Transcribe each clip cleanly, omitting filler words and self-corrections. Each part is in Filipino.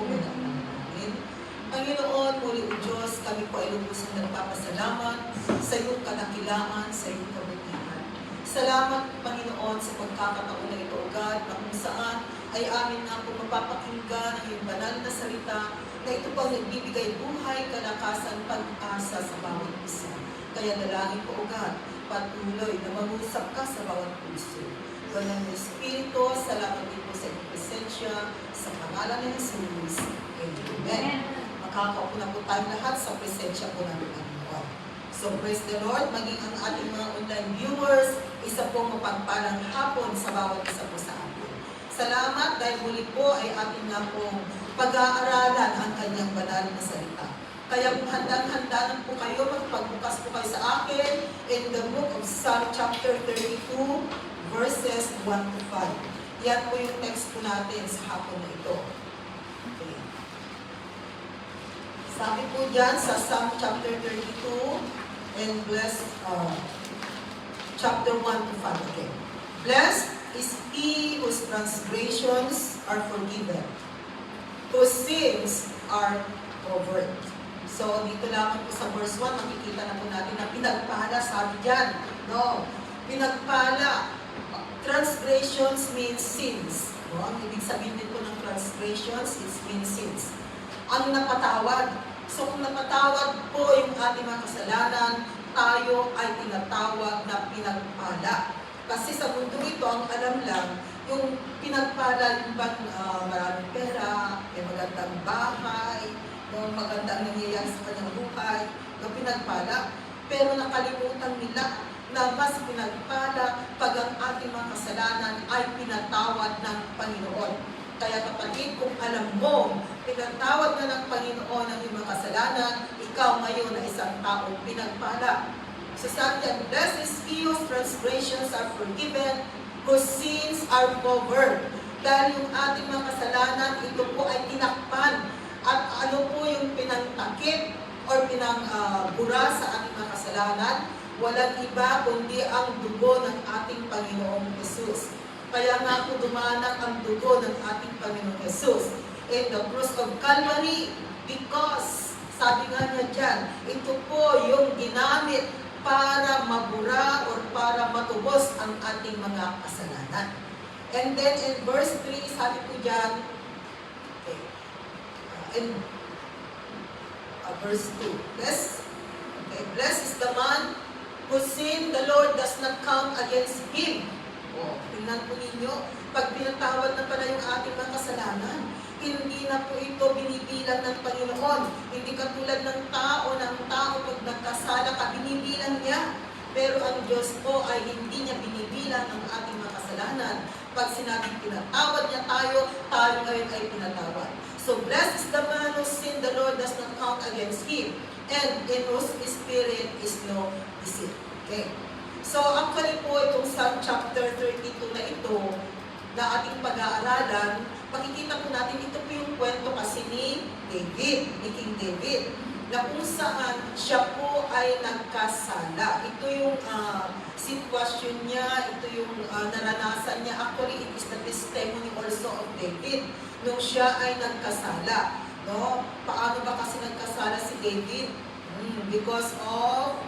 po muna ang namin. Panginoon, muli o Diyos, kami po ay lubusang nagpapasalamat sa iyong kadakilaan, sa iyong kabutihan. Salamat, Panginoon, sa pagkakataon na ito, O God, na kung saan ay amin nga po mapapakinggan ang iyong banal na salita na ito pang nagbibigay buhay, kalakasan, pag-asa sa bawat isa. Kaya dalangin ko, O God, patuloy na mag-usap ka sa bawat puso. Banal na Espiritu, salamat din po sa iyong presensya, sa pangalan ni Jesus. Amen. Makakaupo na po tayong lahat sa presensya po ng Panginoon. So praise the Lord, maging ang ating mga online viewers, isa pong mapagpalang hapon sa bawat isa po sa atin. Salamat dahil muli po ay ating nga pong pag-aaralan ang kanyang banal na salita. Kaya kung handang-handa na po kayo, magpagbukas po kayo sa akin in the book of Psalm chapter 32, verses 1 to 5. Yan po yung text po natin sa hapon na ito. Okay. Sabi po dyan sa Psalm chapter 32 and chapter 1 to 5. Okay. Blessed is he whose transgressions are forgiven, whose sins are covered. So, dito lamang po sa verse 1, makikita na po natin na pinagpala, sabi dyan, no? Pinagpala. Transgressions means sins. No? Ang ibig sabihin din po ng transgressions, it means sins. Ang napatawad. So, kung napatawad po yung ating mga kasalanan, tayo ay tinatawag na pinagpala. Kasi sa mundo ito, ang alam lang, yung pinagpala, yung maraming pera, may magandang bahay, yung magandang nangyayari sa kanyang buhay, yung pinagpala. Pero nakalimutan nila na mas pinagpala pag ang ating mga kasalanan ay pinatawad ng Panginoon. Kaya kapatid, kung alam mo, pinatawad na ng Panginoon ang iyong mga kasalanan, ikaw ngayon ay isang taong pinagpala. So sabi yan, blessed is he whose transgressions are forgiven, whose sins are covered. Dahil yung ating mga kasalanan, ito po ay tinakpan. At ano po yung pinangtakip o pinangbura sa ating mga kasalanan? Walang iba kundi ang dugo ng ating Panginoong Jesus. Kaya nga po dumanak ang dugo ng ating Panginoong Jesus in the cross of Calvary because, sabi nga niya dyan, ito po yung ginamit para mabura o para matubos ang ating mga kasalanan. And then in verse 3, sabi po dyan, okay, in verse 2, blessed is the man whose sin the Lord does not count against him. Tingnan po ninyo, pag pinatawad na pala yung ating mga kasalanan, hindi na po ito binibilang ng Panginoon. Hindi katulad ng tao pag nagkasala ka, binibilang niya. Pero ang Diyos po ay hindi niya binibilang ang ating mga kasalanan. Pag sinabing pinatawad niya tayo ngayon ay pinatawad. So blessed is the man whose sin the Lord does not count against him, and in whose spirit is no deceit. Okay. So, actually po itong Psalm chapter 32 na ito, na ating pag-aaralan, makikita po natin ito po yung kwento kasi ni David, ni King David, na kung saan siya po ay nagkasala. Ito yung sitwasyon niya, ito yung naranasan niya. Actually, it is the testimony also of David nung siya ay nagkasala. No? Paano ba kasi nagkasala si David? Because of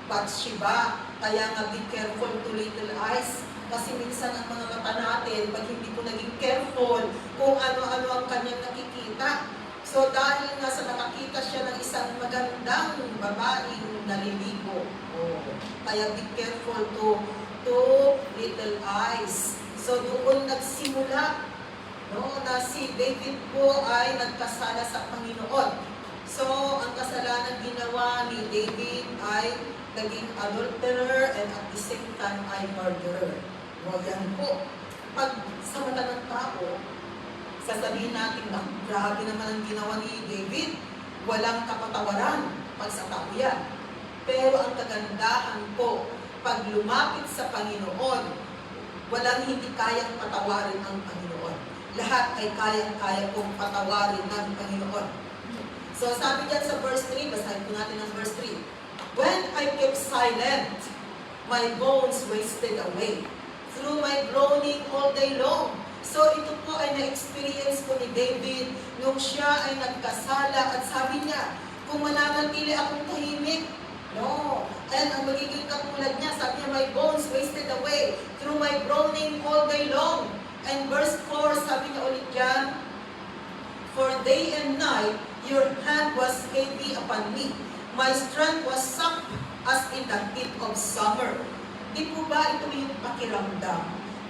Bathsheba. Kaya nga, be careful to little eyes. Kasi minsan ang mga mata natin, pag hindi ko naging careful kung ano-ano ang kanyang nakikita. So dahil nga sa nakakita siya ng isang magandang babaeng naliligo. Kaya be careful to little eyes. So doon nagsimula, no, na si David po ay nagkasala sa Panginoon. So ang kasalanan ginawa ni David ay naging adulterer and at the same time ay murderer. Huwag yan po. Pag sa mata ng tao, sasabihin natin na grabe naman ang ginawa ni David, walang kapatawaran pag sa tao yan. Pero ang kagandahan po, pag lumapit sa Panginoon, walang hindi kayang patawarin ang Panginoon. Lahat ay kayang-kaya kong patawarin ng Panginoon. So sabi dyan sa verse 3, basahin po natin ang verse 3. When I kept silent, my bones wasted away through my groaning all day long. So ito po ay na-experience po ni David nung siya ay nagkasala at sabi niya, kung mananatili akong tahimik, no. And ang magiging katulad niya, sabi niya, my bones wasted away through my groaning all day long. And verse 4, sabi niya ulit dyan, for day and night, your hand was heavy upon me. My strength was sunk as in the heat of summer. Di po ba ito yung pakiramdam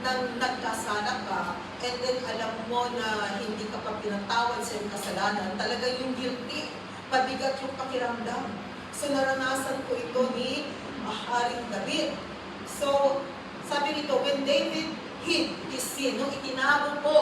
nang nagkasala ka, and then alam mo na hindi ka pa pinatawad sa iyong kasalanan, talaga yung guilty, pabigat yung pakiramdam. So naranasan ko ito ni Haring David. So sabi nito, when David hid his sin, nung itinabo po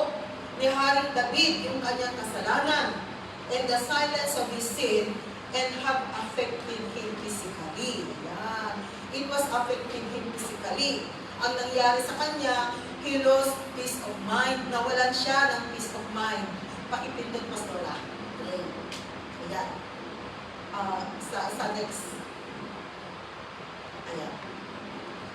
ni Haring David yung kanyang kasalanan, and the silence of his sin, and have affected him physically. Yan. It was affecting him physically. Ang nangyari sa kanya, he lost peace of mind. Nawalan siya ng peace of mind. Pakipindot, Pastora. Okay. Ayan. Sa next. Ayan.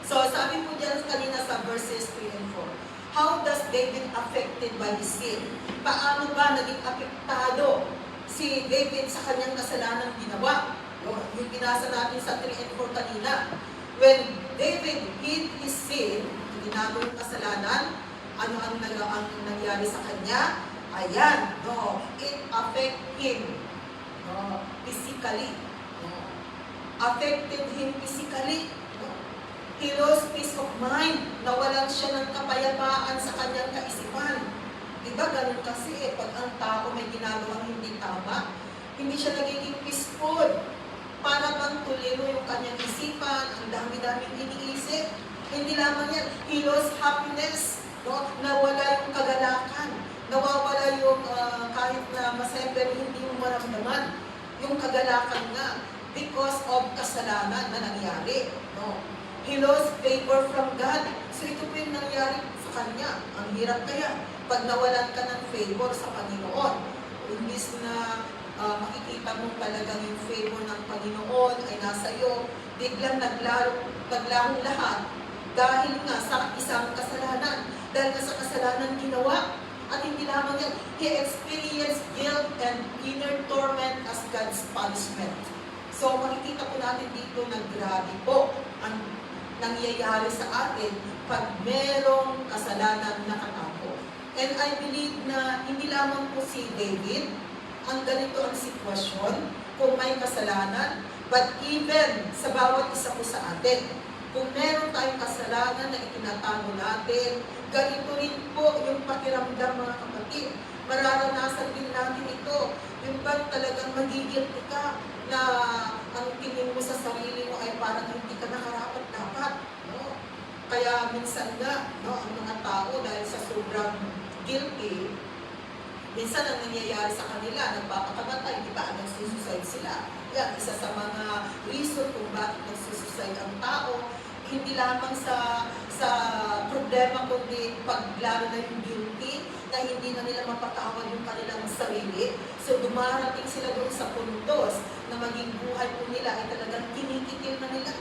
So, sabi po dyan kanina sa verses 3 and 4. How does David affected by his sin? Paano ba naging apektado si David sa kanyang kasalanang ginawa? Yung binasa natin sa 3 and 4 kanina. When David hid his sin, tinago yung kasalanan, ano ang nangyari sa kanya? Ayan, no, it affected him physically. Affected him physically. He lost peace of mind. Nawalan siya ng kapayapaan sa kanyang kaisipan. Diba, ganun kasi pag ang tao may ginagawang hindi tama, hindi siya nagiging peaceful. Para bang tuliro yung kanyang isipan, ang dami-daming iniisip. Hindi lamang yan, he lost happiness, no? Nawala yung kagalakan, nawawala yung kahit na masaya pero hindi mo maramdaman yung kagalakan nga because of kasalanan na nangyari, no? He lost favor from God. So ito po yung nangyari sa kanya. Ang hirap kaya pag nawalan ka ng favor sa Panginoon, imbis na makikita mo talagang yung favor ng Panginoon ay nasa iyo, biglang naglahong lahat dahil nga sa isang kasalanan, dahil nga sa kasalanan ginawa. At hindi lamang yan, he experienced guilt and inner torment as God's punishment. So makikita po natin dito na grabe po ang nangyayari sa atin pag merong kasalanan na nakatapo. And I believe na hindi lamang po si David ang ganito ang sitwasyon kung may kasalanan, but even sa bawat isa po sa atin. Kung meron tayong kasalanan na itinatago natin, ganito rin po yung pakiramdam, mga kapatid. Mararanasan din natin ito. Yung bang talagang magigil ka na ang tingin mo sa sarili mo ay parang hindi ka nakarapat-dapat. No? Kaya minsan nga, no, ang mga tao dahil sa sobrang guilty, minsan ang nangyayari sa kanila, nagpapakamatay, di ba? Nagsusuicide sila. Yan, isa sa mga reason kung bakit nagsusuicide ang tao, hindi lamang sa problema, kundi pag lalo na yung guilty, na hindi na nila mapatawad yung kanilang sarili. So dumarating sila doon sa puntos na maging buhay po nila ay talagang kinikitil na nila.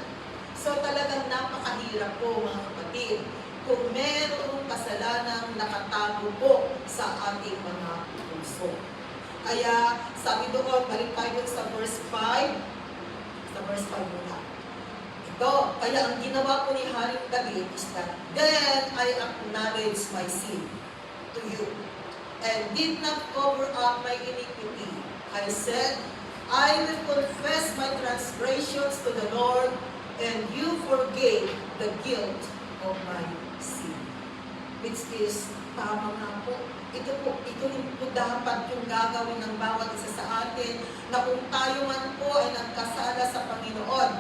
So talagang napakahirap po, mga kapatid, kung merong kasalanang nakatago po sa ating mga puso. Kaya sabi doon, balik tayo sa verse 5. Sa verse 5 muna. Ito, kaya ang ginawa ko ni Haring David is that, then I acknowledge my sin to you, and did not cover up my iniquity. I said, I will confess my transgressions to the Lord, and you forgave the guilt of my sin. Which is, tama nga po. Ito rin po dapat yung gagawin ng bawat isa sa atin, na kung tayo man po ay nagkasala sa Panginoon,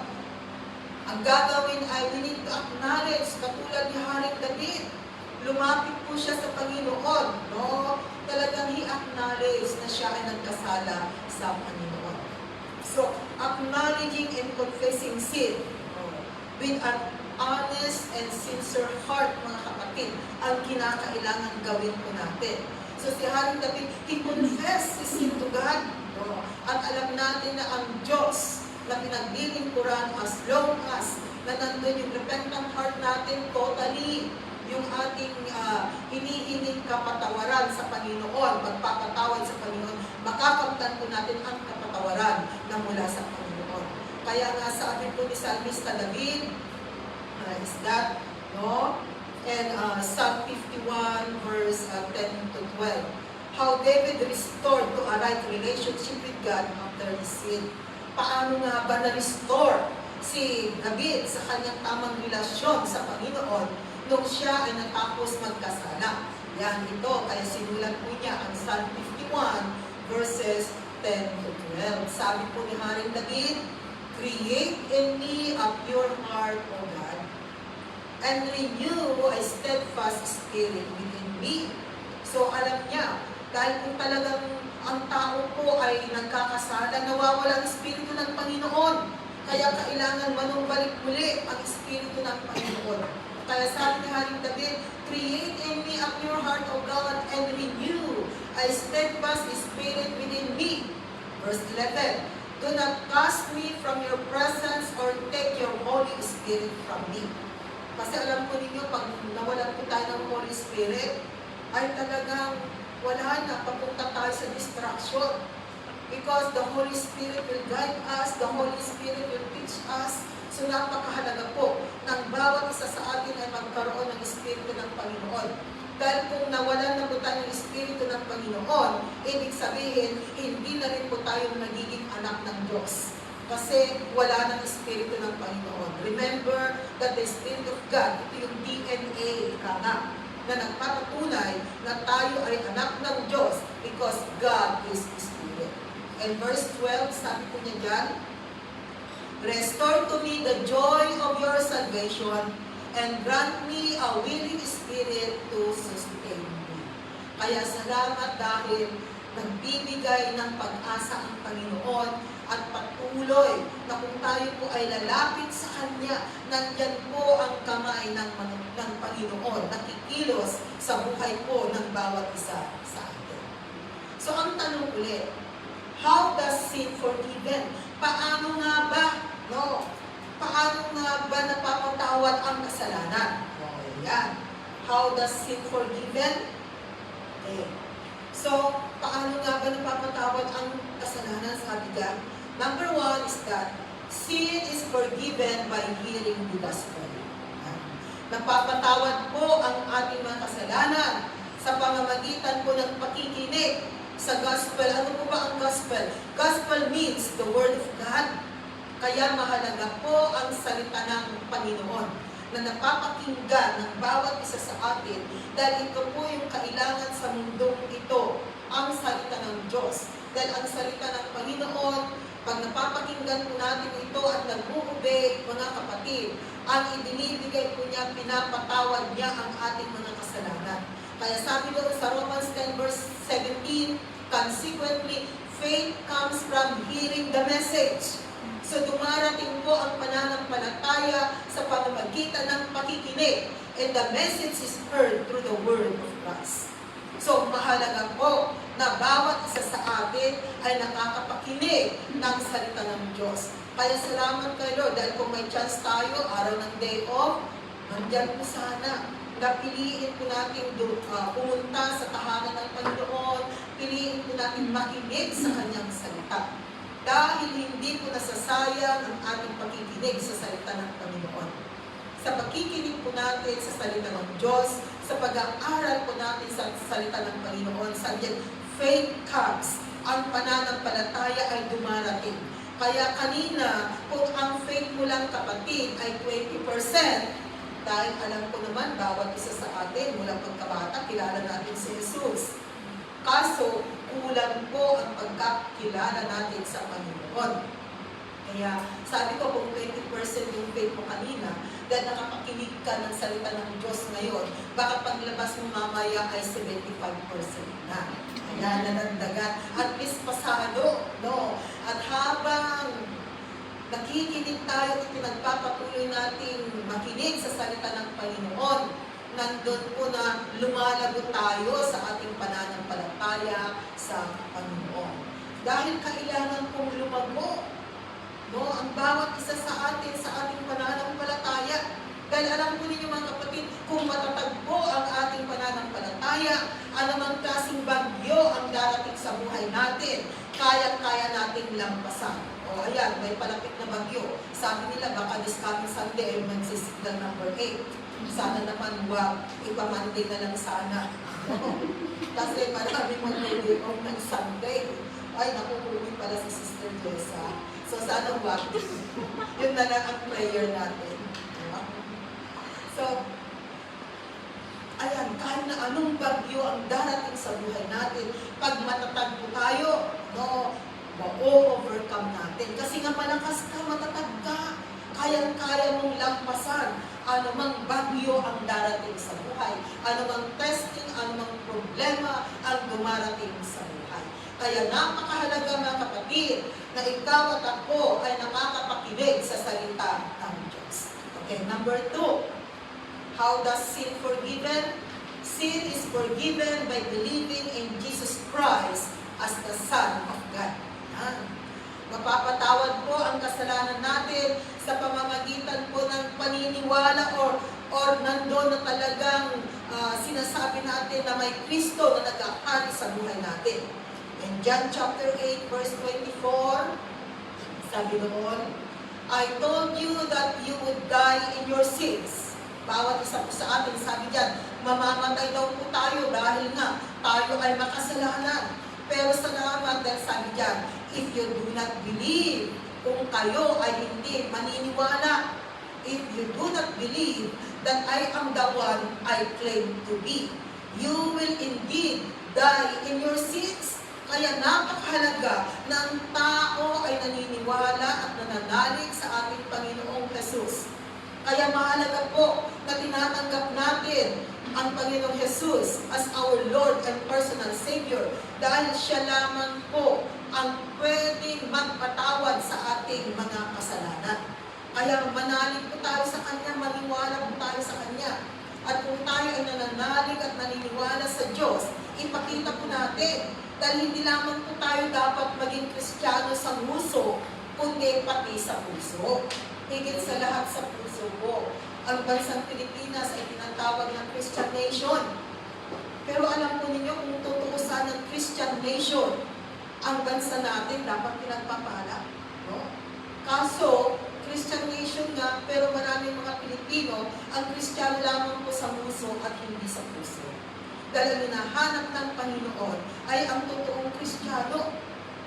ang gagawin ay we need to acknowledge, katulad ni Haring David, lumapit po siya sa Panginoon, no? Talagang he-acknowledge na siya ay nagkasala sa Panginoon. So, acknowledging and confessing sin, with an honest and sincere heart, mga kapatid, ang kinakailangan gawin po natin. So si Haring David, he confessed his sin to God. No? At alam natin na ang Diyos na pinaglilingkuran as long as na nandun yung repentant heart natin totally yung ating hinihiling kapatawaran sa Panginoon, pagpapatawad sa Panginoon, makakamtan po natin ang kapatawaran na mula sa Panginoon. Kaya nga sabi po ni Salmista David, is that, no? And Psalm 51 verse 10 to 12. How David restored to a right relationship with God after his sin. Paano nga ba na-restore si David sa kanyang tamang relasyon sa Panginoon nung siya ay natapos magkasala? Yan ito, kaya sinulat po niya ang Psalm 51 verses 10 to 12. Sabi po ni Haring David, "Create in me a pure heart, O God, and renew a steadfast spirit within me." So alam niya, dahil kung talagang ang tao po ay nagkakasala, nawawala ang Espiritu ng Panginoon. Kaya kailangan manumbalik muli ang Espiritu ng Panginoon. Kaya sabi ni Haring David, "Create in me a pure heart, O God, and renew a steadfast spirit within me." Verse 11, "Do not cast me from your presence or take your Holy Spirit from me." Kasi alam po ninyo, pag nawalan po tayo ng Holy Spirit, ay talagang wala na, papunta tayo sa distraction. Because the Holy Spirit will guide us, the Holy Spirit will teach us. So napakahalaga po ng bawat isa sa atin ay magkaroon ng Espiritu ng Panginoon. Dahil kung nawalan na po tayo ng Espiritu ng Panginoon, ibig sabihin, hindi na rin po tayo nagiging anak ng Diyos. Kasi wala ng Espiritu ng Panginoon. Remember that the Spirit of God, ito yung DNA, na nagpapatunay na tayo ay anak ng Diyos because God is Spirit. And verse 12, sabi po niya dyan, "Restore to me the joy of your salvation and grant me a willing spirit to sustain me." Kaya salamat dahil nagbibigay ng pag-asa ang Panginoon at patuloy na kung tayo po ay lalapit sa Kanya, nandyan po ang kamay ng Panginoon, nakikilos sa buhay po ng bawat isa sa atin. So ang tanong ulit, how does sin forgiven? Paano nga ba, no? Paano nga ba napapatawad ang kasalanan? Okay, yan. How does sin forgiven? Okay. So, paano nga ba napapatawad ang kasalanan? Sabi ka, number 1 is that sin is forgiven by hearing the gospel. Napapatawad po ang ating mga kasalanan sa pamamagitan po ng pakikinig sa gospel. Ano po ba ang gospel? Gospel means the word of God. Kaya mahalaga po ang salita ng Panginoon na napapakinggan ng bawat isa sa atin dahil ito po yung kailangan sa mundong ito, ang salita ng Diyos. Dahil ang salita ng Panginoon, pag napapakinggan po natin ito at nag-obey, mga kapatid, ang ibinibigay po niya, pinapatawad niya ang ating mga kasalanan. Kaya sabi doon sa Romans 10 verse 17, "Consequently, faith comes from hearing the message." So dumarating po ang pananampalataya sa pamamagitan ng pakikinig. And the message is heard through the word of Christ. So mahalaga po na bawat isa sa atin ay nakakapakinig ng salita ng Diyos. Kaya salamat kay Lord dahil kung may chance tayo, araw ng day off, nandyan po sana. Napiliin po natin pumunta sa tahanan ng Panginoon, piliin po natin makinig sa Kanyang salita. Dahil hindi po nasasayang ang ating pakikinig sa salita ng Panginoon. Sa pakikinig po natin sa salita ng Diyos, sa pag-aaral po natin sa salita ng Panginoon, sabihin, faith comes. Ang pananampalataya ay dumarating. Kaya kanina, kung ang faith mo lang kapatid ay 20%, dahil alam ko naman, bawat isa sa atin, mula pagkabata, kilala natin si Jesus. Kaso, kulang po ang pagkakilala natin sa Panginoon. Kaya, sabi ko, kung 20% yung faith mo kanina, dahil nakapakinig ka ng salita ng Diyos ngayon, baka paglabas mo mamaya ay 75% na. Kaya nanandagan. At least pasado, no? At habang nakikinig tayo at pinagpapatuloy natin makinig sa salita ng Panginoon, nandun po na lumalago tayo sa ating pananampalataya sa Panginoon. Dahil kailangan pong lumago, no, ang bawat isa sa atin sa ating pananampalataya. Dahil alam po ninyo mga kapatid, kung matatag po ang ating pananampalataya, anumang klaseng bagyo ang darating sa buhay natin, kaya-kaya nating lampasan. O ayan, may palapit na bagyo. Sabi nila, baka this coming Sunday ay magsisignal number 8. Sana naman, wag, ipamanding na lang sana. Kasi maraming mag-video ng Sunday. Ay, nakukulit pala si Sister Jessa. So sana wag. Yun na lang ang prayer natin. So, ayan, kahit na anong bagyo ang darating sa buhay natin, pag matatag po tayo, no, ma-overcome natin. Kasi nga malakas ka, matatag ka, kayang-kaya mong lampasan anumang bagyo ang darating sa buhay, anumang testing, anumang problema ang dumarating sa buhay. Kaya napakahalaga mga kapatid, na ikaw at ako ay nakakapakinig sa salita ng Diyos. Okay, number 2. How does sin forgiven? Sin is forgiven by believing in Jesus Christ as the Son of God. Mapapatawad po ang kasalanan natin sa pamamagitan po ng paniniwala or nandoon na talagang sinasabi natin na may Kristo na nag-ahari sa buhay natin. In John chapter 8 verse 24, sabi doon, I told you that you would die in your sins. Bawat isa po sa atin, sabi diyan, mamamatay daw po tayo dahil nga tayo ay makasalanan. Pero salamat dahil sabi diyan, if you do not believe, kung kayo ay hindi maniniwala, if you do not believe that I am the one I claim to be, you will indeed die in your sins. Kaya napakahalaga na ang tao ay naniniwala at nananalig sa ating Panginoong Jesus. Kaya mahalaga po na tinatanggap natin ang Panginoong Jesus as our Lord and personal Savior dahil siya lamang po ang pwedeng magpatawad sa ating mga kasalanan. Kaya manalig po tayo sa Kanya, maniwala po tayo sa Kanya. At kung tayo ay nananalig at naniniwala sa Diyos, ipakita po natin dahil hindi lamang po tayo dapat maging Kristiyano sa puso, kundi pati sa puso. Higit sa lahat sa puso po. Ang bansang Pilipinas ay tinatawag ng Christian Nation. Pero alam po ninyo kung tutuusan ng Christian Nation, ang bansa natin dapat pinagpapala. No? Kaso, Christian Nation nga, pero maraming mga Pilipino, ang Kristiyano lamang po sa puso at hindi sa puso. Dahil ang hinahanap ng Panginoon ay ang totoong Kristiyano.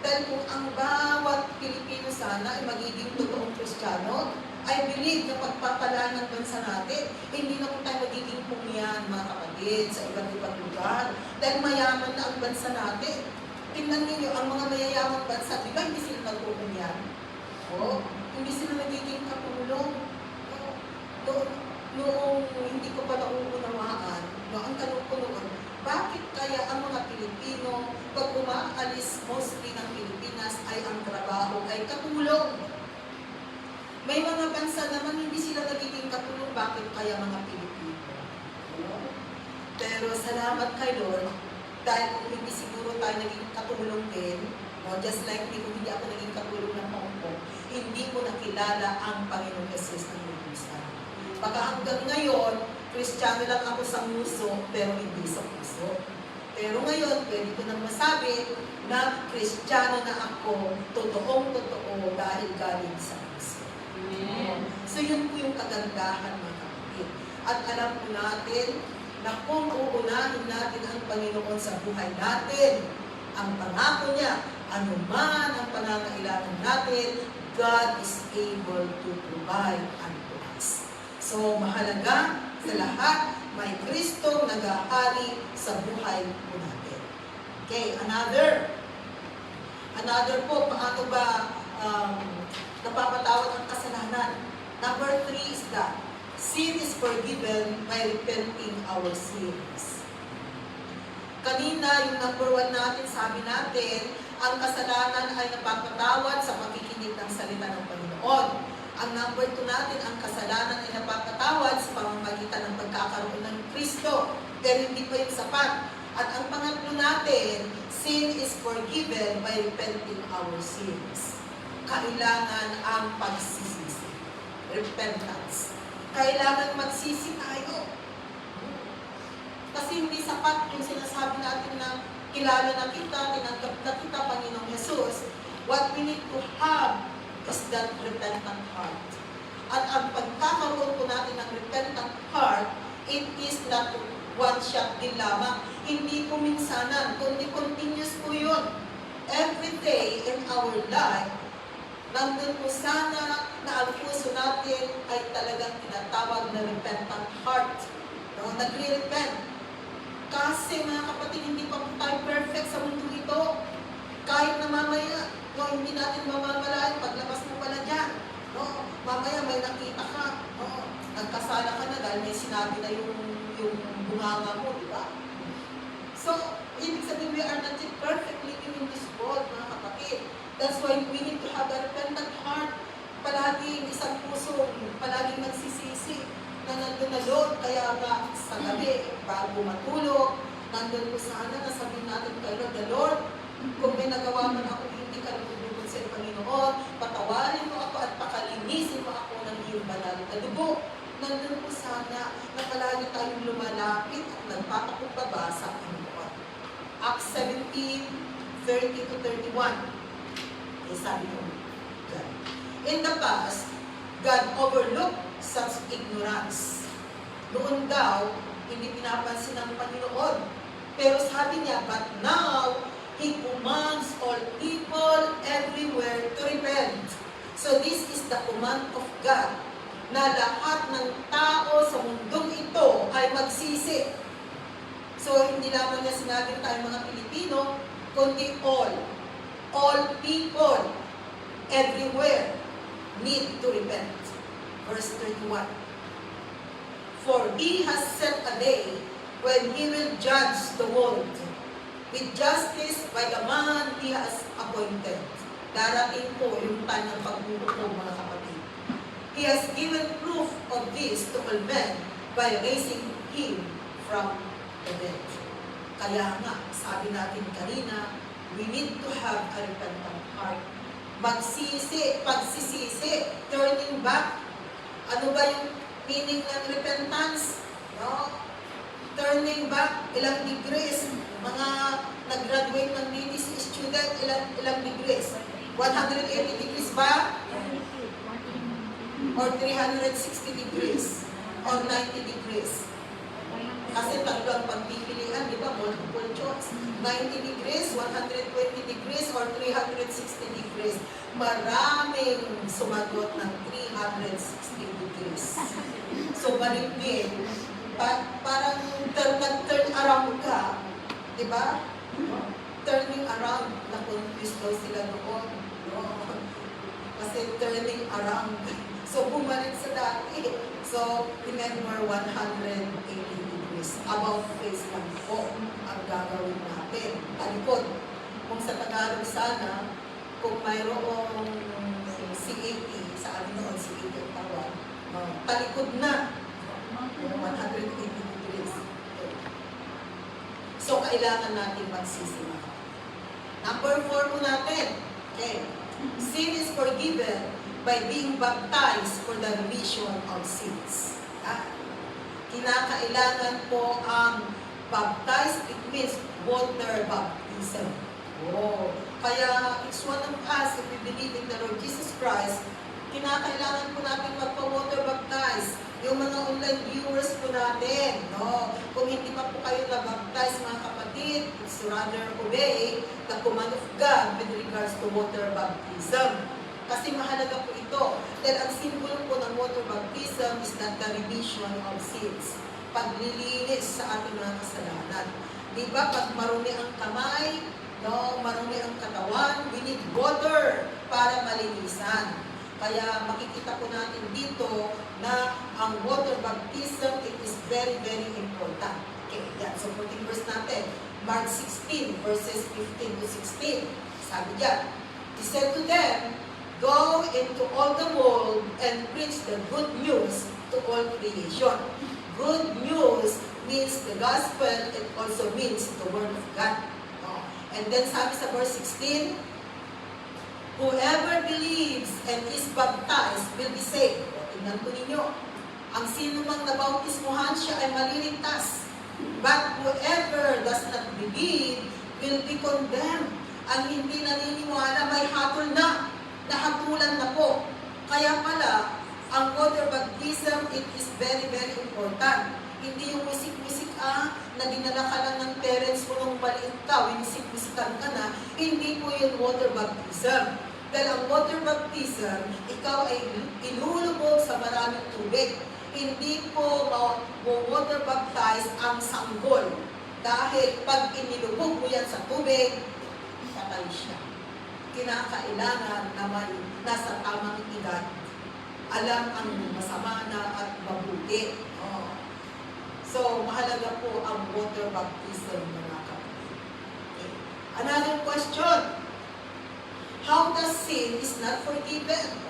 Dahil kung ang bawat Pilipino sana ay magiging totoong Kristiyano, I believe na pagpapalaan ng bansa natin, hindi na po tayo magiging pumiyan, mga kapatid, sa iba't ibang lugar. Dahil mayaman na ang bansa natin. Tingnan ninyo, ang mga mayayamang bansa, di ba hindi sila nagpupunyan? O, hindi sila nagiging katulong. Noong hindi ko pa nauunawaan, ang tanong ko noon, bakit kaya ang mga Pilipino, pag umaalis mostly ng Pilipinas, ay ang trabaho ay katulong? May mga bansa naman hindi sila nagiging katulong, bakit kaya mga Pilipino? Pero salamat kay Lord, dahil kung hindi siguro tayo naging katulong din, just like me, kung hindi ako naging katulong ng Hong Kong, hindi ko nakilala ang Panginoong Jesus ng lubusan. Baka hanggang ngayon, Kristiyano lang ako sa puso, pero hindi sa puso. Pero ngayon, pwede ko nang masabi na Kristiyano na ako, totoong-totoo dahil galing sa puso. Amen. So yun po yung kagandahan mga kapatid. At alam po natin na kung uunahin natin ang Panginoon sa buhay natin, ang pangako niya, anuman ang pangangailangan natin, God is able to provide unto us. So mahalaga sa lahat, may Kristong nag-ahari sa buhay po natin. Okay, another po, paano ba napapatawad ang kasalanan? Number 3 is that sin is forgiven by repenting our sins. Kanina, yung number 1 natin, sabi natin, ang kasalanan ay napapatawad sa pakikinig ng salita ng Panginoon. Ang number 2 natin, ang kasalanan ay napapatawad sa pamamagitan ng pagkakaroon ng Kristo. Pero hindi pa yung sapat. At ang pangatlo natin, sin is forgiven by repenting our sins. Kailangan ang pagsisisi. Repentance. Kailangan magsisi tayo. Kasi hindi sapat yung sinasabi natin na kilala na kita, tinanggap na kita, Panginoong Jesus. What we need to have is that repentant heart. At ang pagkakaroon po natin ng repentant heart, it is not one shot din lamang. Hindi po minsanan, kundi continuous po yun. Every day in our life, nandun po sana na ang puso natin ay talagang tinatawag na repentant heart. No? Nagre-repent. Kasi mga kapatid, hindi pa tayo perfect sa mundo ito. Kahit na mamaya, no, hindi natin mamamalayan, paglabas mo pala dyan. No? Mamaya may nakita ka. No? Nagkasala ka na dahil may sinabi na yung bunganga mo, di ba? So, ibig sabihin, we are not yet perfect living in this world, mga kapatid. That's why we need to have a repentant heart. Palaging isang puso, palaging nagsisisi na nandun na Lord. Kaya nga sa gabi, bago matulog, nandun po sana na sabihin natin kay Lord, the Lord, kung may nagawa man ako, hindi ka nagubukod sa Panginoon, patawarin mo ako at pakalinisin mo ako ng iyong banal na dugo. Nandun po sana na palagi tayong lumalapit at nagpapakumbaba sa Panginoon. Acts 17:30-31. Sabi ko, God. In the past, God overlooked such ignorance. Noon daw, hindi pinapansin ng Panginoon. Pero sabi niya, but now, He commands all people everywhere to repent. So this is the command of God, na lahat ng tao sa mundong ito ay magsisi. So hindi lamang niya sinabi tayo mga Pilipino, kundi all people everywhere need to repent. Verse 31. For He has set a day when He will judge the world with justice by the man He has appointed. Darating po yung time ng pagbubuklog, mga kapatid. He has given proof of this to all men by raising Him from the dead. Kaya nga, sabi natin kanina, we need to have a repentant heart. Magsisi, pagsisisi, turning back. Ano ba yung meaning ng repentance? No? Turning back, ilang degrees? Mga nag-graduate ng DTC student, ilang degrees? 180 degrees ba? Or 360 degrees? Or 90 degrees? Kasi tatlo ang pagpipilian, di ba? Multiple choice. 90 degrees, 120 degrees, or 360 degrees. Maraming sumagot ng 360 degrees. So, balik din. Parang nag-turn around ka. Di ba? Turning around. Na-confuse daw sila noon. No? Kasi turning around. So, bumalik sa dati. So, remember 180 degrees. About face lang po ang gagawin natin. Talikod. Kung sa Tagalog sana, kung mayroong C80, sa amin noon, C80 ang tawag, talikod na. 180 degrees. So, kailangan natin magsisima. Number 4 po natin. Okay. Sin is forgiven by being baptized for the remission of sins. Kinakailangan po ang baptized, it means water baptism. Oh. Kaya it's one of us, if we believe in the Lord Jesus Christ, kinakailangan po natin magpa-water baptize. Yung mga online viewers po natin, no? Kung hindi pa po kayo na-baptize, mga kapatid, it's rather obey the command of God with regards to water baptism. Kasi mahalaga po ito. Dahil ang simbolo po ng water baptism is not the remission of sins. Paglilinis sa ating mga kasalanan. Di ba, pag marumi ang kamay, no, marumi ang katawan, we need water para malinisan. Kaya makikita po natin dito na ang water baptism, it is very, very important. Okay, yan. So, 14 verse natin. Mark 16, verses 15 to 16. Sabi diyan, He said to them, go into all the world and preach the good news to all creation. Good news means the gospel, it also means the word of God. And then sabi sa verse 16, whoever believes and is baptized will be saved. Tingnan po ninyo. Ang sino mang nabautismuhan, siya ay maliligtas. But whoever does not believe will be condemned. Ang hindi naniniwala may hatol na. Nahatulan na po. Kaya pala, ang water baptism, it is very, very important. Hindi yung wisik-wisik na dinala ka lang ng parents mo nung maliit ka, winisik-wisikan ka na, hindi po yun water baptism. Dahil ang water baptism, ikaw ay ilulubog sa maraming tubig. Hindi po water baptize ang sanggol. Dahil pag inilubog mo yan sa tubig, patay siya. Kinakailangan na may nasa tamang edad, alam ang masama na at mabuti. So, mahalaga po ang water baptism, mga kapatid. Okay. Another question. How does sin is not forgiven?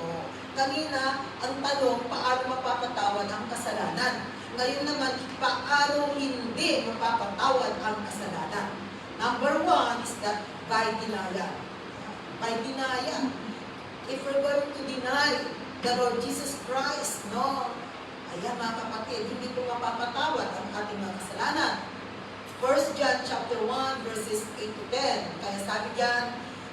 Kanina, ang tanong, paano mapapatawad ang kasalanan? Ngayon naman, paano hindi mapapatawad ang kasalanan? Number one is that by denial. By denial. If we're going to deny the Lord Jesus Christ, ayan mga kapatid, hindi po mapapatawad ang ating mga kasalanan. 1 John chapter 1 verses 8 to 10. Kaya sabi diyan,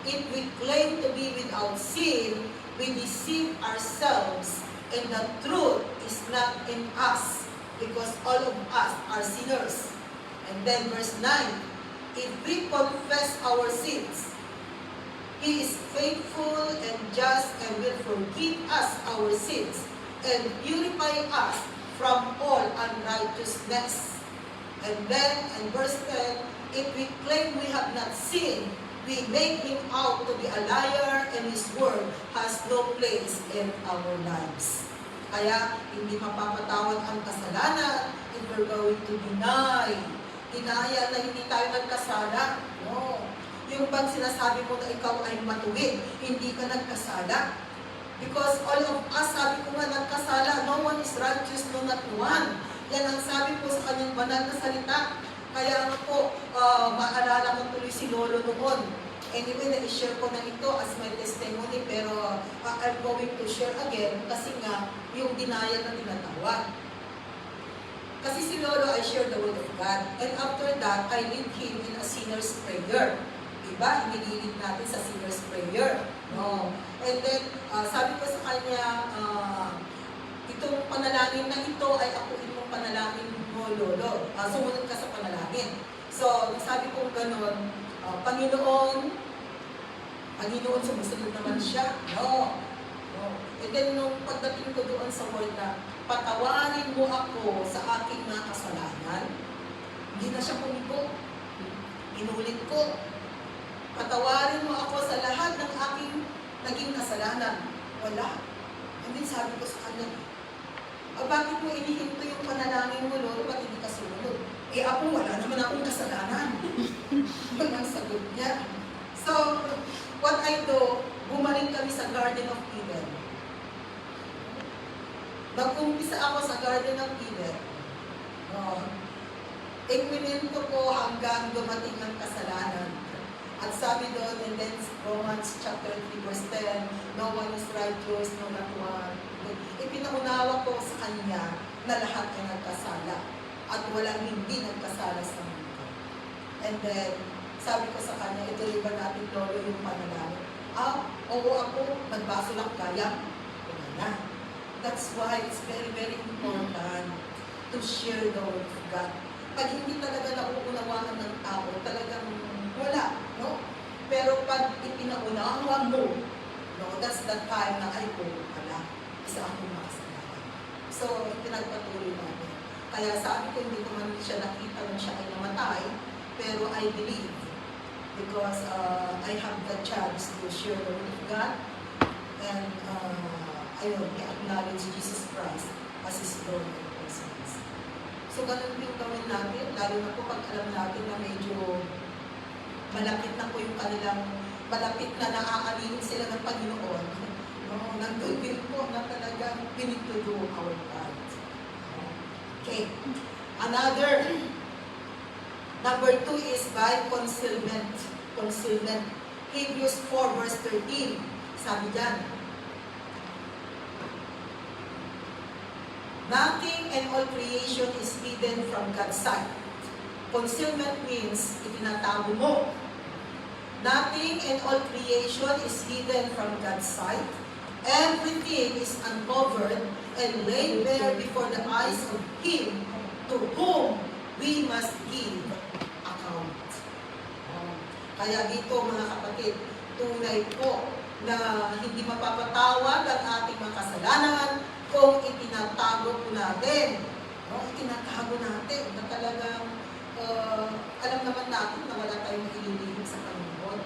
if we claim to be without sin, we deceive ourselves and the truth is not in us because all of us are sinners. And then verse 9, if we confess our sins, He is faithful and just and will forgive us our sins and purify us from all unrighteousness. And then, in verse 10, if we claim we have not sinned, we make Him out to be a liar and His word has no place in our lives. Kaya, hindi mapapatawad ang kasalanan if we're going to deny. Dinaya na hindi tayo nagkasala. No. Yung bang sinasabi mo na ikaw ay matuwid, hindi ka nagkasala. Because all of us, sabi ko nga, nagkasala. No one is righteous, no not one. Yan ang sabi po sa kanyang banal na salita. Kaya po, maalala ko tuloy si Lolo noon. Anyway, na-share ko na ito as my testimony, pero I'm going to share again kasi nga, yung denial na tinatawag. Kasi si Lolo, I share the word of God. And after that, I lead him in a sinner's prayer. Diba? Inililid natin sa sinner's prayer. No. And then, sabi ko sa kanya, itong panalangin na ito ay ako itong panalangin mo, Lolo. Sumunod ka sa panalangin. So, sabi ko gano'n, Panginoon, sumusunod naman siya. No. And then, nung pagdating ko doon sa word na, patawarin mo ako sa aking mga kasalanan, hindi na siya pumigo. Inulit ko. Patawarin mo ako sa lahat ng aking naging kasalanan. Wala. And then sabi ko sa kanya, bakit mo inihinto yung panalangin mo, Lolo? Ba't hindi ka sumunod? Ako, wala naman akong kasalanan. Yun ang sagot niya. So, what I do, bumalik kami sa Garden of Eden. Nag-umpisa ako sa Garden of Eden. Ikwinento ko hanggang dumating ang kasalanan. At sabi doon, and then Romans chapter 3 verse 10, no one is righteous, no not one. Ipinaunawa ko sa kanya na lahat ay nagkasala at walang hindi nagkasala sa mundo. And then, sabi ko sa kanya, ituloy ba natin, Lolo, yung panalangin? Oo ako, nagbaso lang kaya. Wala na. That's why it's very, very important to share the word of God. Pag hindi talaga nauunawaan ng tao, talagang wala, no? Pero pag ipinaunawa mo, no, that's the time na ay pala, isa akong makasalanan. So, pinagpatuloy namin. Kaya sabi ko, hindi ko man siya nakita nung siya ay namatay, pero I believe because I have the chance to share the word of God and ayun, i-acknowledge Jesus Christ as His Lord and Personal. So, ganun yung gawin natin, lalo na po pag alam natin na medyo malapit na po yung kanilang, malapit na naaalinin sila ng Panginoon. No, nandun din po na talagang we need to do our part. Okay. Number 2 is by concealment. Concealment. Hebrews 4 verse 13. Sabi dyan, Nothing and all creation is hidden from God's sight. Concealment means itinatago mo. Nothing and all creation is hidden from God's sight. Everything is uncovered and laid bare before the eyes of Him to whom we must give account. Kaya dito mga kapatid, tunay po na hindi mapapatawad ang ating mga kasalanan kung itinatago po natin. Itinatago natin na talagang alam naman natin na wala tayong ililihim sa Panginoon.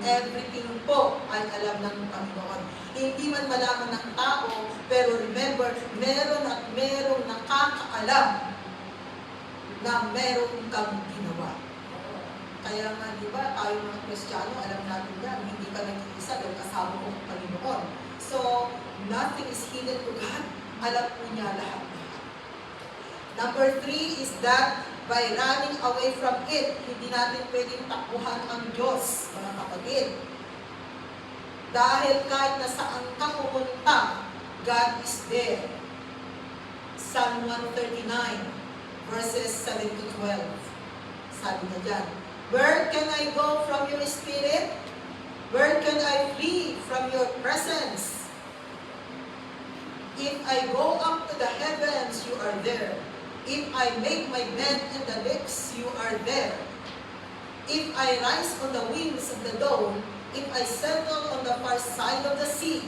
Everything po ay alam ng Panginoon. Hindi man malaman ng tao, pero remember, meron at merong nakakaalam na meron kang ginawa. Kaya nga, di ba, tayo mga Kristiyano, alam natin yan, hindi ka nag-iisa dahil kasama mo ang Panginoon. So, nothing is hidden to God. Alam po niya lahat. Number 3 is that by running away from it, hindi natin pwedeng takbuhan ang Diyos, mga kapatid. Dahil kahit na saan ka pumunta, God is there. Psalm 139, verses 7 to 12. Sabi na dyan, where can I go from your spirit? Where can I flee from your presence? If I go up to the heavens, you are there. If I make my bed in the depths, you are there. If I rise on the wings of the dawn, if I settle on the far side of the sea,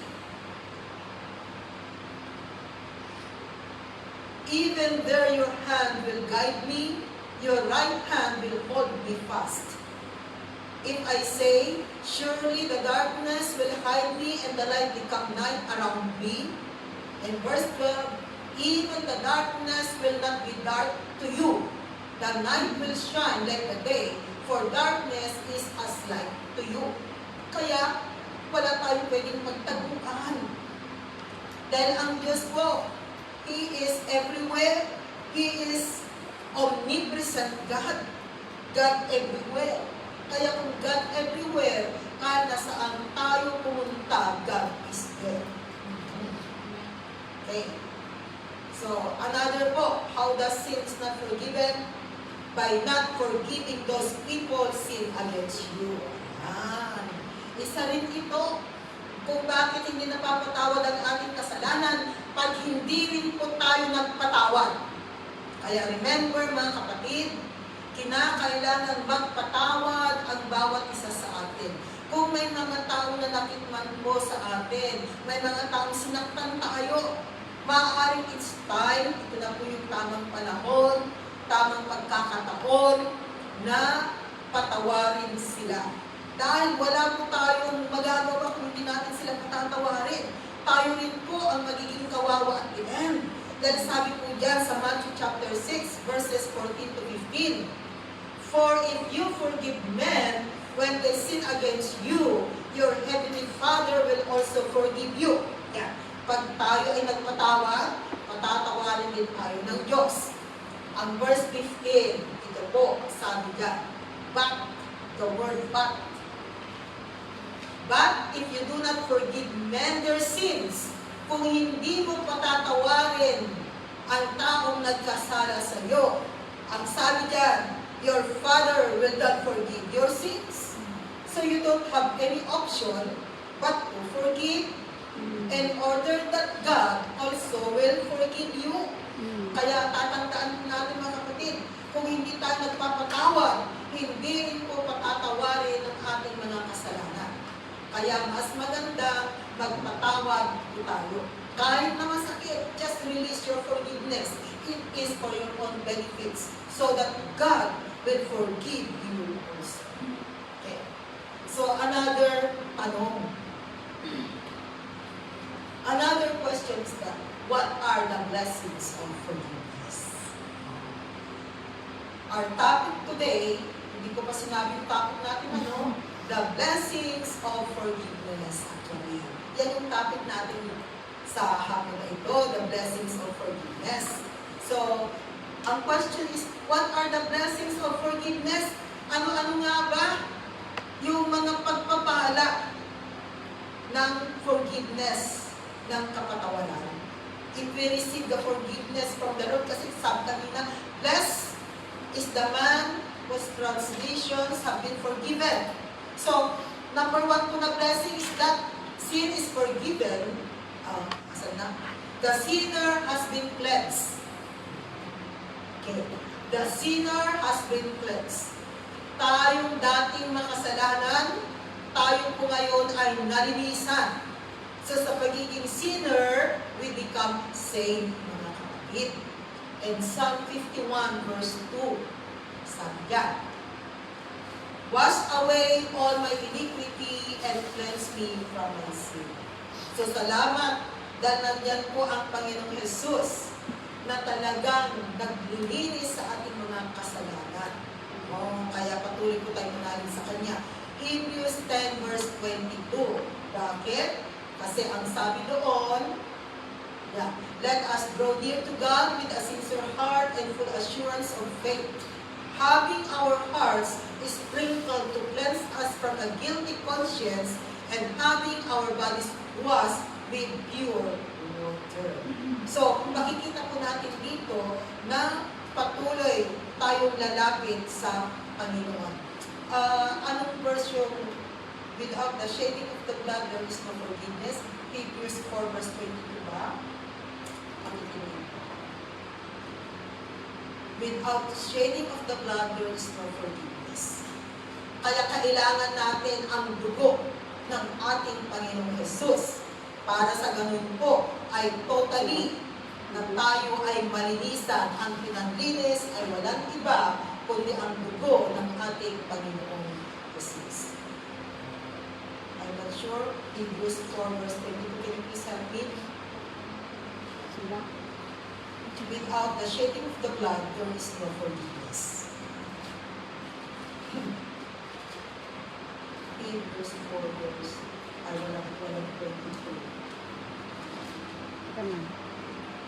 even there your hand will guide me, your right hand will hold me fast. If I say, surely the darkness will hide me and the light become night around me. And verse 12, even the darkness will not be dark to you. The night will shine like the day, for darkness is as light to you. Kaya, wala tayong pwedeng magtaguan. Dahil ang Diyos po, He is everywhere. He is omnipresent God. God everywhere. Kaya kung God everywhere, kahit na saan tayo pumunta, God is there. Okay. So, another po, how does sin is not forgiven? By not forgiving those people sin against you. Ayan. Isa rin ito kung bakit hindi napapatawad ang ating kasalanan pag hindi rin po tayo nagpatawad. Kaya remember mga kapatid, kinakailangan magpatawad ang bawat isa sa atin. Kung may mga taong nanakitman po sa atin, may mga taong sinaktan tayo, maaaring it's time, ito na po yung tamang panahon, tamang pagkakataon na patawarin sila. Dahil wala po tayong magagawa kung hindi natin sila patatawarin. Tayo rin po ang magiging kawawa at the end. Dahil sabi po dyan sa Matthew chapter 6, verses 14 to 15, for if you forgive men when they sin against you, your heavenly Father will also forgive you. Yan. Pag tayo ay nagpatawad, patatawarin din tayo ng Diyos. Ang verse 15, ito po, sabi dyan, but, the word but. But if you do not forgive men their sins, kung hindi mo patatawarin ang taong nagkasala sa iyo, ang sabi dyan, your Father will not forgive your sins. So you don't have any option but to forgive in order that God also will forgive you. Kaya tatandaan natin mga kapatid, kung hindi tayo nagpapatawad, hindi rin po patatawarin ang ating mga kasalanan. Kaya mas maganda magpatawad po tayo. Kahit na masakit, just release your forgiveness. It is for your own benefits so that God will forgive you also. Okay. So another tanong. Another question is that, what are the blessings of forgiveness? Our topic today, hindi ko pa sinabi yung topic natin, the blessings of forgiveness actually. Yan yung topic natin sa hapon na ito, the blessings of forgiveness. So, ang question is, what are the blessings of forgiveness? Ano-ano nga ba yung mga pagpapala ng forgiveness ng kapatawaran? if we receive the forgiveness from the Lord, kasi sabi kanina, blessed is the man whose translations have been forgiven. So, number one po na blessing is that sin is forgiven. Asan na? The sinner has been cleansed. Okay. The sinner has been cleansed. Tayong dating makasalanan, tayo po ngayon ay nalinisan. So sa pagiging sinner, we become saved, mga kapatid. And Psalm 51 verse 2, sabi yan, wash away all my iniquity and cleanse me from my sin. So salamat dahil nandyan po ang Panginoong Jesus na talagang naglilinis sa ating mga kasalanan. Kaya patuloy po tayo manalin sa Kanya. Hebrews 10 verse 22. Bakit? Kasi ang sabi doon, let us draw near to God with a sincere heart and full assurance of faith, having our hearts sprinkled to cleanse us from a guilty conscience, and having our bodies washed with pure water. So, makikita po natin dito na patuloy tayong lalapit sa Panginoon. Anong verse yung without the shedding of the blood, there is no forgiveness? Hebrews 4 verse 22 ba? Without the shedding of the blood, there is no forgiveness. Kaya kailangan natin ang dugo ng ating Panginoong Jesus para sa ganun po ay totally na tayo ay malinisan. Ang pinanlinis ay walang iba kundi ang dugo ng ating Panginoong Jesus. I'm not sure. Hebrews 4 verse 22. Can you please help me? Without the shedding of the blood, there is no forgiveness. Hebrews 4 verse ay walang 22. Come on.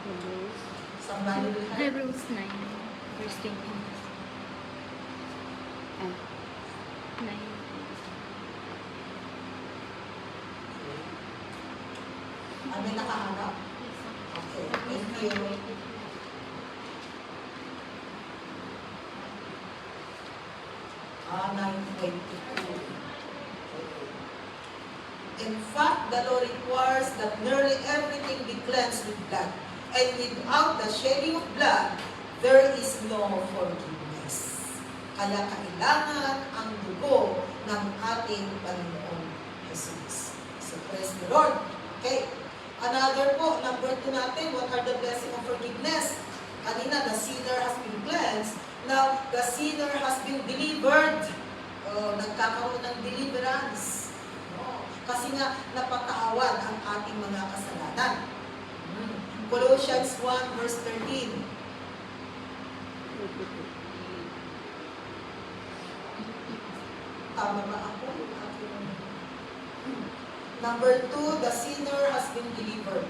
Hebrews. Somebody will help. Hebrews 9, verse 20. 9. May nakahanap? Okay, thank you. Ah, 9:22. In fact, the law requires that nearly everything be cleansed with blood. And without the shedding of blood, there is no forgiveness. Kaya kailangan ang dugo ng ating Panginoong Jesus. So, praise the Lord. Okay. Another po, number 2 natin, what are the blessings of forgiveness? Kanina, the sinner has been cleansed. Now, the sinner has been delivered. Nagkakaroon ng deliverance. Kasi nga, napatawad ang ating mga kasalanan. Colossians 1 verse 13. Tama ba ako? Number 2, the sinner has been delivered.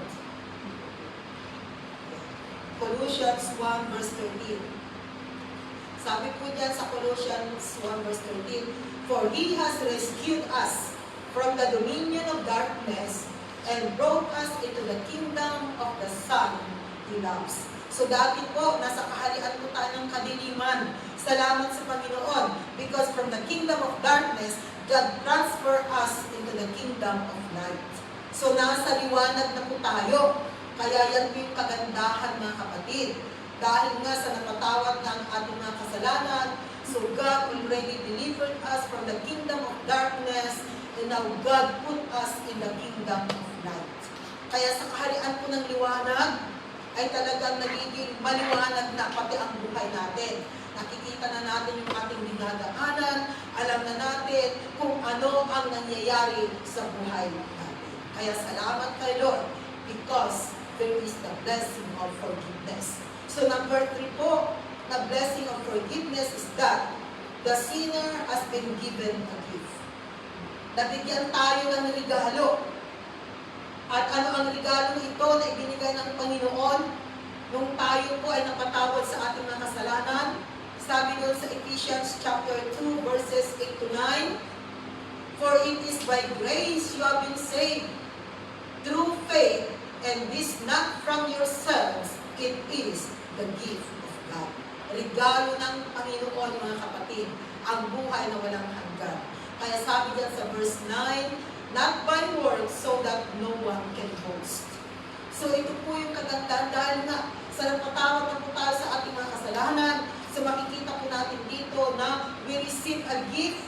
Colossians 1 verse 13. Sabi po dyan sa Colossians 1 verse 13, for He has rescued us from the dominion of darkness and brought us into the kingdom of the Son He loves. So dati po, nasa kaharian po tayo ng kadiliman. Salamat sa Panginoon because from the kingdom of darkness, God transfer us into the kingdom of light. So nasa liwanag na po tayo. Kaya yan po yung kagandahan, mga kapatid. Dahil nga sa napatawad ng ating mga kasalanan, so God already delivered us from the kingdom of darkness, and now God put us in the kingdom of light. Kaya sa kaharian po ng liwanag, ay talagang nagiging maliwanag na pati ang buhay natin. Nakikita na natin yung ating dinadaanan, alam na natin kung ano ang nangyayari sa buhay natin. Kaya salamat kay Lord because there is the blessing of forgiveness. So number 3 po, the blessing of forgiveness is that the sinner has been given a gift. Nabigyan tayo ng regalo. At ano ang regalo ito na ibinigay ng Panginoon nung tayo po ay napatawad sa ating mga kasalanan? Sabi doon sa Ephesians chapter 2 verses 8 to 9, for it is by grace you have been saved through faith, And this not from yourselves, it is the gift of God. Regalo ng Panginoon, mga kapatid, ang buhay na walang hanggan. Kaya sabi diyan sa verse 9, not by works so that no one can boast. So ito po yung kagandahan dahil nga sa napatawad na po tayo sa ating mga kasalanan. So makikita po natin dito na we receive a gift,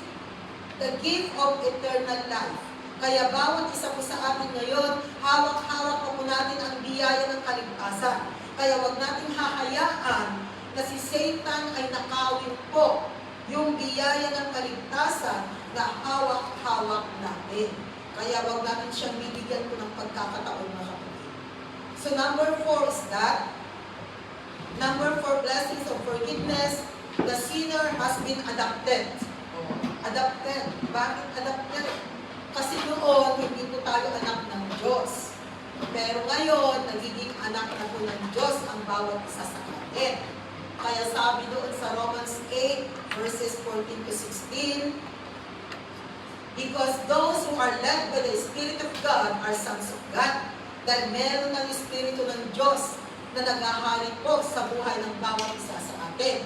the gift of eternal life. Kaya bawat isa po sa atin ngayon, hawak-hawak po natin ang biyaya ng kaligtasan. Kaya wag nating hahayaan na si Satan ay nakawin po yung biyaya ng kaligtasan na hawak-hawak natin. Kaya wag natin siyang bibigyan po ng pagkakataon, mga kapatid. So number 4 is that, number 4, blessings of forgiveness, the sinner has been adopted. Adopted. Bakit adopted? Kasi noon, hindi po tayo anak ng Diyos. Pero ngayon, nagiging anak na po ng Diyos ang bawat isa sa atin. Kaya sabi doon sa Romans 8, verses 14 to 16, because those who are led by the Spirit of God are sons of God. Dahil meron ng Espiritu ng Diyos na naghahari po sa buhay ng bawat isa sa atin.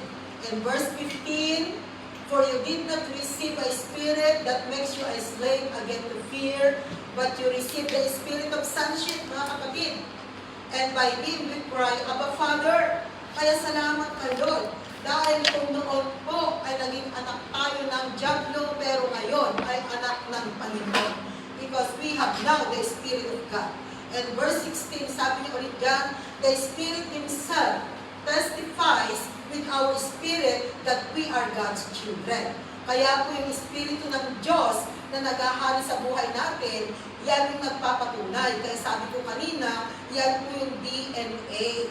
In verse 15, for you did not receive a spirit that makes you a slave again to fear, but you received the spirit of sonship, mga kapatid. And by him we cry, Abba, Father. Kaya salamat kay Lord. Dahil kung noon po ay naging anak tayo ng Diablo, pero ngayon ay anak ng Panginoon. Because we have now the Spirit of God. And verse 16, sabi niya ulit dyan, the Spirit Himself testifies with our spirit that we are God's children. Kaya po yung Espiritu ng Diyos na naghahari sa buhay natin, yan yung nagpapatunay. Kaya sabi ko kanina, yan po yung DNA.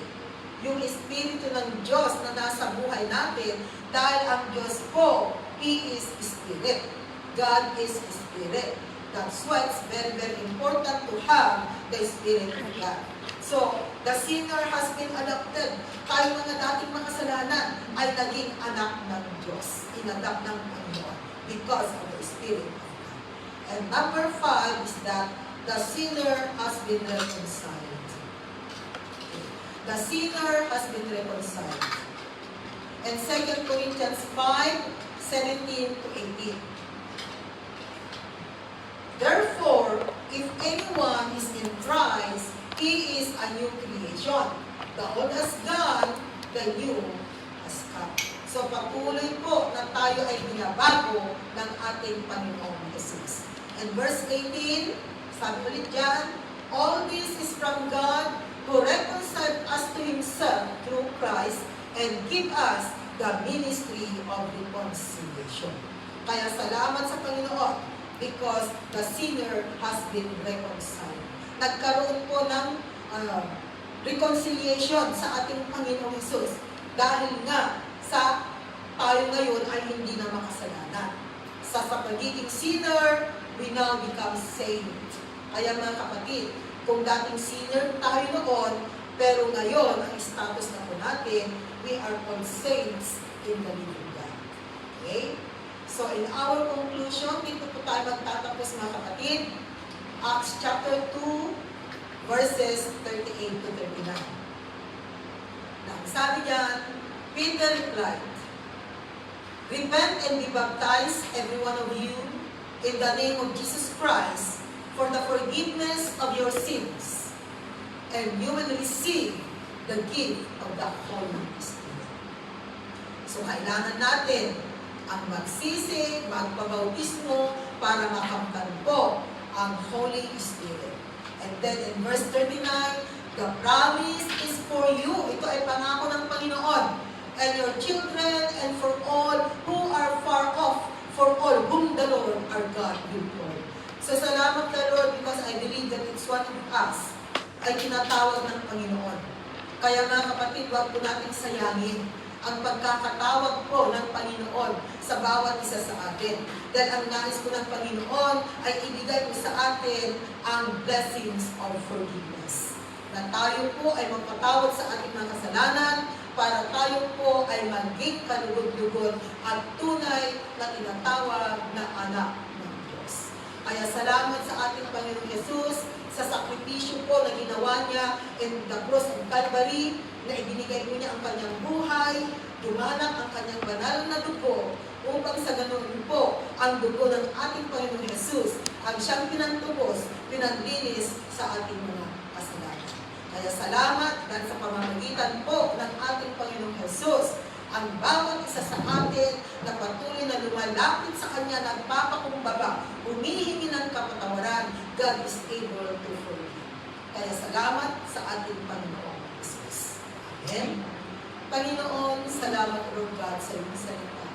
Yung Espiritu ng Diyos na nasa buhay natin, dahil ang Diyos po, He is Spirit. God is Spirit. That's why it's very, very important to have the Spirit of God. So, the sinner has been adopted. Tayo mga dating makasalanan ay naging anak ng Diyos. Inadapt ng Panginoon because of the Spirit of God. And number 5 is that the sinner has been reconciled. The sinner has been reconciled. And 2 Corinthians 5:17 to 18. Therefore, if anyone is in Christ, he is a new creation. The old has gone, the new has come. So patuloy po na tayo ay binabago ng ating Panginoong Jesus. And verse 18, sabi ulit dyan, all this is from God who reconciled us to Himself through Christ and give us the ministry of reconciliation. Kaya salamat sa Panginoon because the sinner has been reconciled. Nagkaroon po ng reconciliation sa ating Panginoong Jesus dahil nga sa tayo ngayon ay hindi na makasalanan. Sa pagiging sinner, we now become saved. Kaya mga kapatid, kung dating sinner tayo noon, pero ngayon, ang status na po natin, we are called saints in the living God. Okay? So, in our conclusion, dito po tayo magtatapos mga kapatid. Acts chapter 2, verses 38 to 39. Now, sabi diyan, Peter replied, repent and be baptized, every one of you, in the name of Jesus Christ, for the forgiveness of your sins, and you will receive the gift of the Holy Spirit. So, kailangan natin ang magsisi, magpabautismo, para makamtan po ang Holy Spirit. And then in verse 39, the promise is for you. Ito ay pangako ng Panginoon. And your children, and for all who are far off, for all whom the Lord our God will call. So salamat kay Lord because I believe that it's one of us ay tinatawag ng Panginoon. Kaya mga kapatid, huwag po natin sayangin ang pagkakatawag po ng Panginoon sa bawat isa sa atin. Dahil ang nais po ng Panginoon ay ibigay po sa atin ang blessings of forgiveness. Na tayo po ay magpatawad sa ating mga kasalanan para tayo po ay maging kalugod-lugod at tunay na tinatawag na anak ng Diyos. Kaya salamat sa ating Panginoong Jesus sa sakripisyo po na ginawa niya in the cross of Calvary, na ibinigay po niya ang kanyang buhay, dumanak ang kanyang banal na dugo, upang sa ganoon po, ang dugo ng ating Panginoong Jesus ang siyang pinantubos, pinanlinis sa ating mga kasalanan. Kaya salamat dahil sa pamamagitan po ng ating Panginoong Jesus, ang bawat isa sa atin na patuloy na lumalapit sa Kanya, nagpapakumbaba, humihingi ng kapatawaran, God is able to forgive. Kaya salamat sa ating Panginoong Jesus. Amen. Panginoon, salamat Lord God sa iyong salita.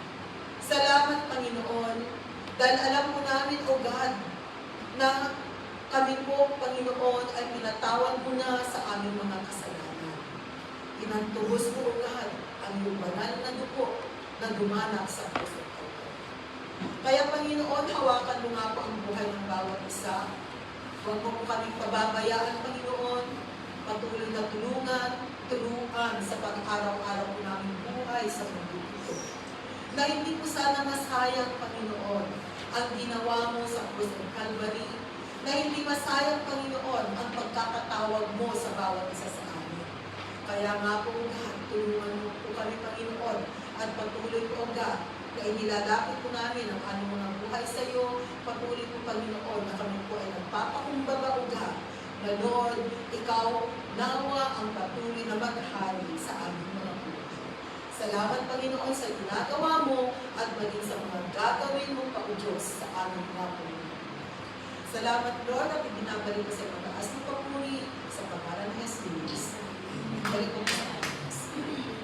Salamat Panginoon, dahil alam po namin, O God, na kami po, Panginoon, ay pinatawad mo na sa aming mga kasalanan. Pinantubos mo, O God, ang iyong banal na dugo na dumanak sa puso ko. Kaya Panginoon, hawakan mo nga po ang buhay ng bawat isa. Huwag mo po kaming pababayaan, Panginoon. Patuloy na turuan sa pang-araw-araw po namin buhay sa mundo ito. Na hindi po sana masayang, Panginoon, ang ginawa mo sa cross of Calvary. Na hindi masayang, Panginoon, ang pagkakatawag mo sa bawat isa sa amin. Kaya nga po, God, tulungan mo po kami, Panginoon, at patuloy po, God, na inilalapit po namin ang aming mga buhay sa iyo. Patuloy po, Panginoon, na kami po ay nagpapakumbaba, O God, na Lord, Ikaw nawa ang patuloy na maghari sa aming mga buhay. Salamat, Panginoon, sa ginagawa mo at maging sa mga gagawin mo pa, O Diyos, sa aming mga buhay. Salamat, Lord, at ibinabalik ko sa mataas ng papuri sa pangalan ng Jesus. Balik ko sa atin.